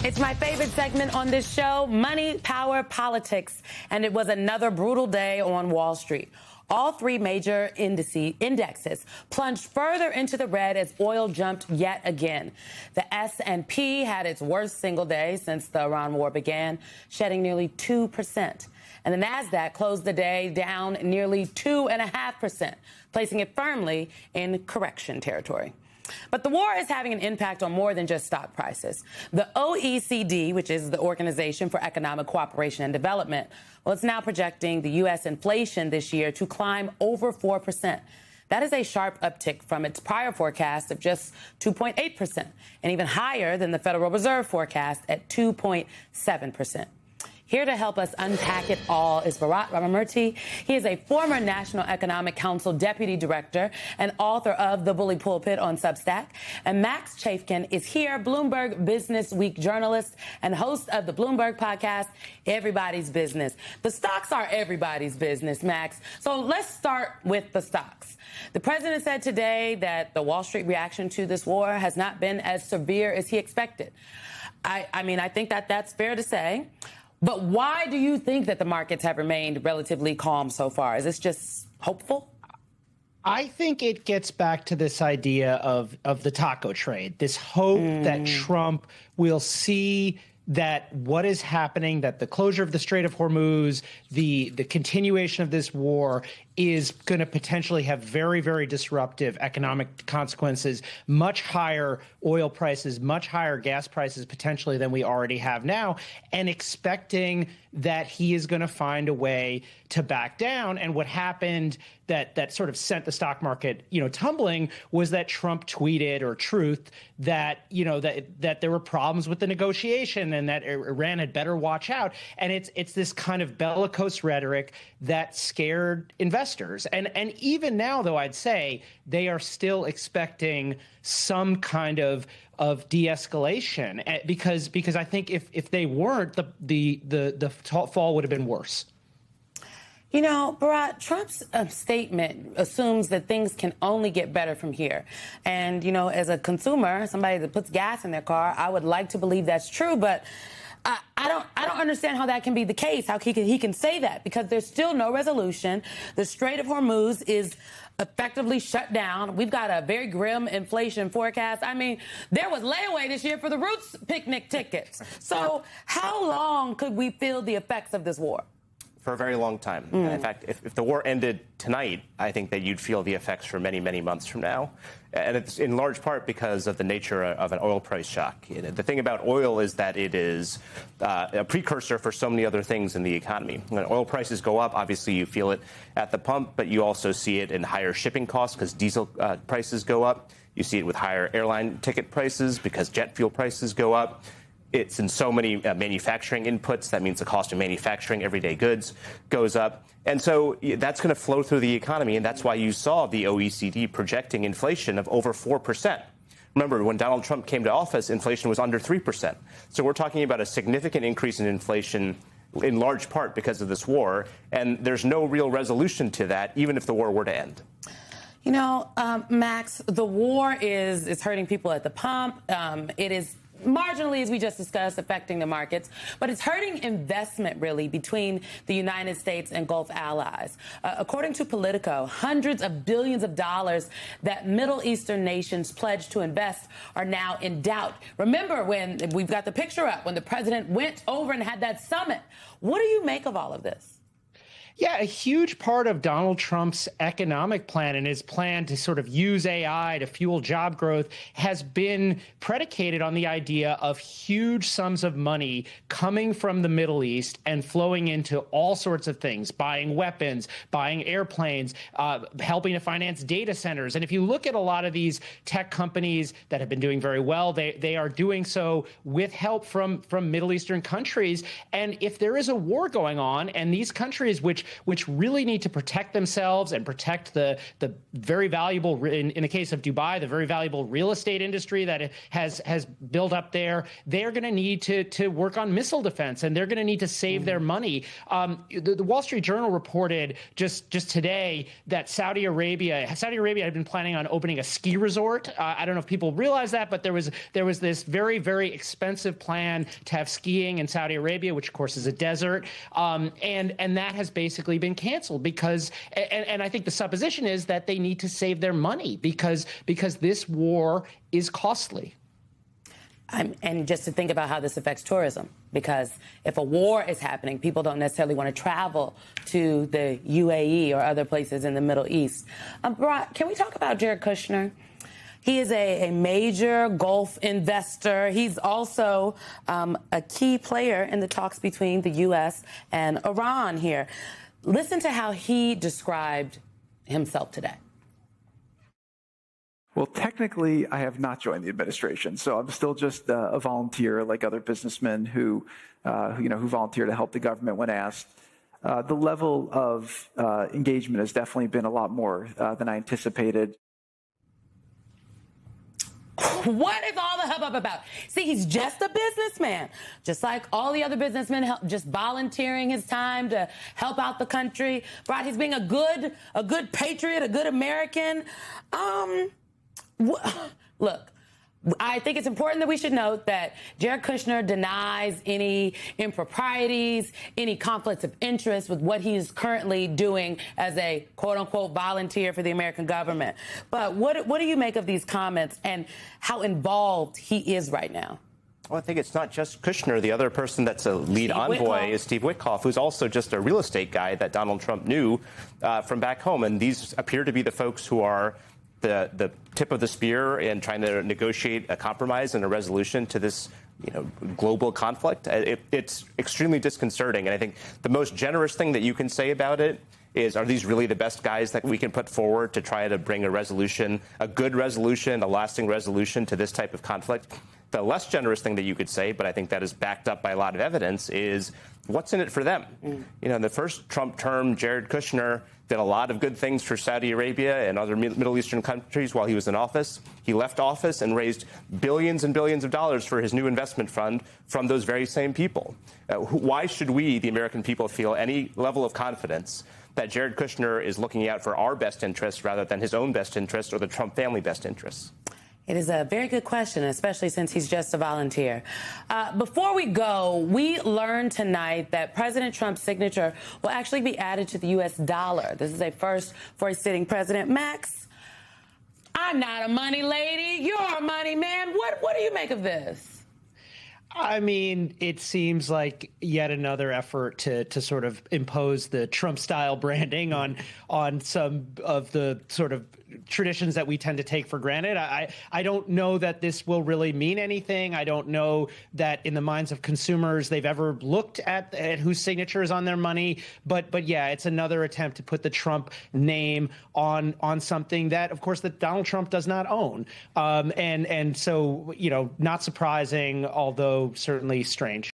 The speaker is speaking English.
It's my favorite segment on this show, Money, Power, Politics. And it was another brutal day on Wall Street. All three major indexes plunged further into the red as oil jumped yet again. The S&P had its worst single day since the Iran war began, shedding nearly 2%. And the NASDAQ closed the day down nearly 2.5%, placing it firmly in correction territory. But the war is having an impact on more than just stock prices. The OECD, which is the Organization for Economic Cooperation and Development, well, it's now projecting the U.S. inflation this year to climb over 4%. That is a sharp uptick from its prior forecast of just 2.8%, and even higher than the Federal Reserve forecast at 2.7%. Here to help us unpack it all is Bharat Ramamurthy. He is a former National Economic Council Deputy Director and author of The Bully Pulpit on Substack. And Max Chafkin is here, Bloomberg Business Week journalist and host of the Bloomberg podcast, Everybody's Business. The stocks are everybody's business, Max. So let's start with the stocks. The president said today that the Wall Street reaction to this war has not been as severe as he expected. I think that's fair to say. But why do you think that the markets have remained relatively calm so far? Is this just hopeful? I think it gets back to this idea of the taco trade, this hope that Trump will see that what is happening, that the closure of the Strait of Hormuz, the continuation of this war is going to potentially have very, very disruptive economic consequences, much higher oil prices, much higher gas prices potentially than we already have now, and expecting that he is going to find a way to back down. And what happened that sort of sent the stock market, tumbling was that Trump tweeted, or Truth, that, that there were problems with the negotiation and that Iran had better watch out. And it's this kind of bellicose rhetoric that scared investors. And even now, though, I'd say they are still expecting some kind of de-escalation, because I think if they weren't, the fall would have been worse. Bharat, Trump's statement assumes that things can only get better from here. And, as a consumer, somebody that puts gas in their car, I would like to believe that's true, but I don't understand how that can be the case, how he can say that, because there's still no resolution. The Strait of Hormuz is effectively shut down. We've got a very grim inflation forecast. I mean, there was layaway this year for the Roots picnic tickets. So how long could we feel the effects of this war? For a very long time. And in fact, if the war ended tonight, I think that you'd feel the effects for many, many months from now. And it's in large part because of the nature of an oil price shock. The thing about oil is that it is a precursor for so many other things in the economy. When oil prices go up, obviously you feel it at the pump, but you also see it in higher shipping costs because diesel prices go up. You see it with higher airline ticket prices because jet fuel prices go up. It's in so many manufacturing inputs. That means the cost of manufacturing everyday goods goes up. And so that's going to flow through the economy. And that's why you saw the OECD projecting inflation of over 4%. Remember, when Donald Trump came to office, inflation was under 3%. So we're talking about a significant increase in inflation in large part because of this war. And there's no real resolution to that, even if the war were to end. Max, the war is hurting people at the pump. It is marginally, as we just discussed, affecting the markets, but it's hurting investment, really, between the United States and Gulf allies. According to Politico, hundreds of billions of dollars that Middle Eastern nations pledged to invest are now in doubt. Remember when we've got the picture up, when the president went over and had that summit. What do you make of all of this? Yeah, a huge part of Donald Trump's economic plan and his plan to sort of use AI to fuel job growth has been predicated on the idea of huge sums of money coming from the Middle East and flowing into all sorts of things, buying weapons, buying airplanes, helping to finance data centers. And if you look at a lot of these tech companies that have been doing very well, they are doing so with help from Middle Eastern countries. And if there is a war going on, and these countries, which which really need to protect themselves and protect the very valuable, in the case of Dubai, the very valuable real estate industry that has built up there. They're going to need to work on missile defense, and they're going to need to save their money. The Wall Street Journal reported just today that Saudi Arabia had been planning on opening a ski resort. I don't know if people realize that, but there was this very, very expensive plan to have skiing in Saudi Arabia, which of course is a desert, and that has basically been canceled because, and I think the supposition is that they need to save their money because this war is costly. And just to think about how this affects tourism, because if a war is happening, people don't necessarily want to travel to the UAE or other places in the Middle East. Barack, can we talk about Jared Kushner? He is a major Gulf investor. He's also a key player in the talks between the U.S. and Iran here. Listen to how he described himself today. Well, technically, I have not joined the administration, so I'm still just a volunteer, like other businessmen who volunteer to help the government when asked. The level of engagement has definitely been a lot more than I anticipated. What is all the hubbub about? See, he's just a businessman, just like all the other businessmen, just volunteering his time to help out the country. Right? He's being a good patriot, a good American. Look, I think it's important that we should note that Jared Kushner denies any improprieties, any conflicts of interest with what he's currently doing as a quote-unquote volunteer for the American government. But what do you make of these comments and how involved he is right now? Well, I think it's not just Kushner. The other person that's a lead envoy is Steve Witkoff, who's also just a real estate guy that Donald Trump knew from back home. And these appear to be the folks who are the tip of the spear in trying to negotiate a compromise and a resolution to this, global conflict. It's extremely disconcerting. And I think the most generous thing that you can say about it is, are these really the best guys that we can put forward to try to bring a resolution, a good resolution, a lasting resolution to this type of conflict? The less generous thing that you could say, but I think that is backed up by a lot of evidence, is what's in it for them? In the first Trump term, Jared Kushner did a lot of good things for Saudi Arabia and other Middle Eastern countries while he was in office. He left office and raised billions and billions of dollars for his new investment fund from those very same people. Why should we, the American people, feel any level of confidence that Jared Kushner is looking out for our best interests rather than his own best interests or the Trump family best interests? It is a very good question, especially since he's just a volunteer. Before we go, we learned tonight that President Trump's signature will actually be added to the U.S. dollar. This is a first for a sitting president. Max, I'm not a money lady. You're a money man. What do you make of this? I mean, it seems like yet another effort to sort of impose the Trump-style branding on some of the sort of traditions that we tend to take for granted. I don't know that this will really mean anything. I don't know that in the minds of consumers they've ever looked at whose signature is on their money. But yeah, it's another attempt to put the Trump name on something that, of course, that Donald Trump does not own. And so, not surprising, although certainly strange.